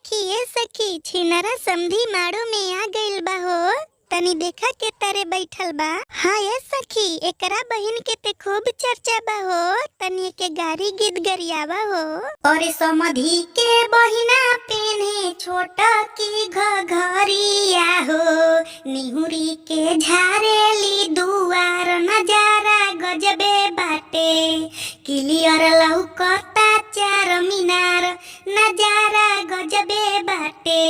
ए सखी छिनरा समधी माड़ो में आ गइल बा हो। तनी देखा के तारे बैठल बा। हाँ ए सखी, एकरा बहिन के ते खूब चर्चा बा हो। तनी के गारी गीत गरियावा हो। और समधी के बहिना पेने छोटा की घघरिया हो। निहुरी के झारेली दुआर नजारा गजबे बाटे। क्लियर लौकता चार मीनार नजारा गजबे बाटे।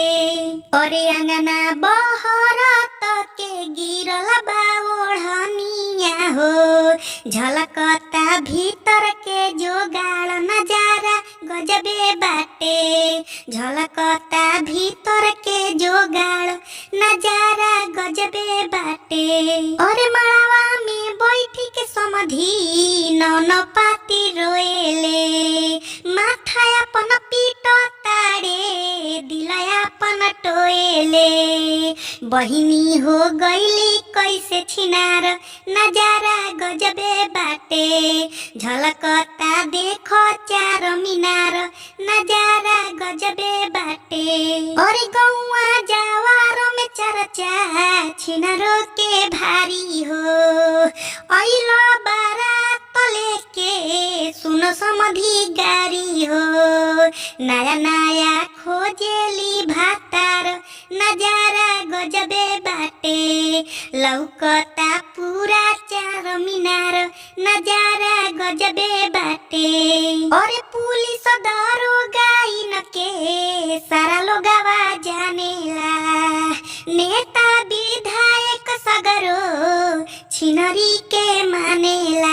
और अंगना बहरत के गिरल बा ओढ़निया हो। झलकता भीतर के जोगाड़ नजारा गजबे बाटे। झलकता भीतर के जोगाड़ नजारा गजबे बाटे। और मड़वा में बैठी के समधी नौन पाती रोएले। माथा अपन पीटो तारे दिलया अपन टोएले। बहिनी हो गईली कैसे छिनार नजारा गजबे बाटे। झलकता देखो चार मीनार नजारा गजबे बाटे। और गौआ जवारों में चर्चा छिनारो के भारी हो। आइलो बारात लेके सुनो समधी गारी हो। नया नया खोजेली भातार नजारा गजबे बाटे। लौकता पूरा चार मीनार नजारा गजबे बाटे। और पुलिस दरोगा इनके सारा लोगवा जानेला। नेता विधायक सगरो छिनरी के मानेला।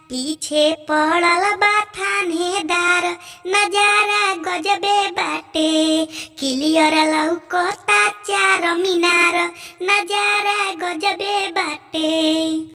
पीछे पड़ल बा थानेदार नजारा गजबे बाटे। क्लियर लौकता चार मीनार नजारा गजबे बाटे।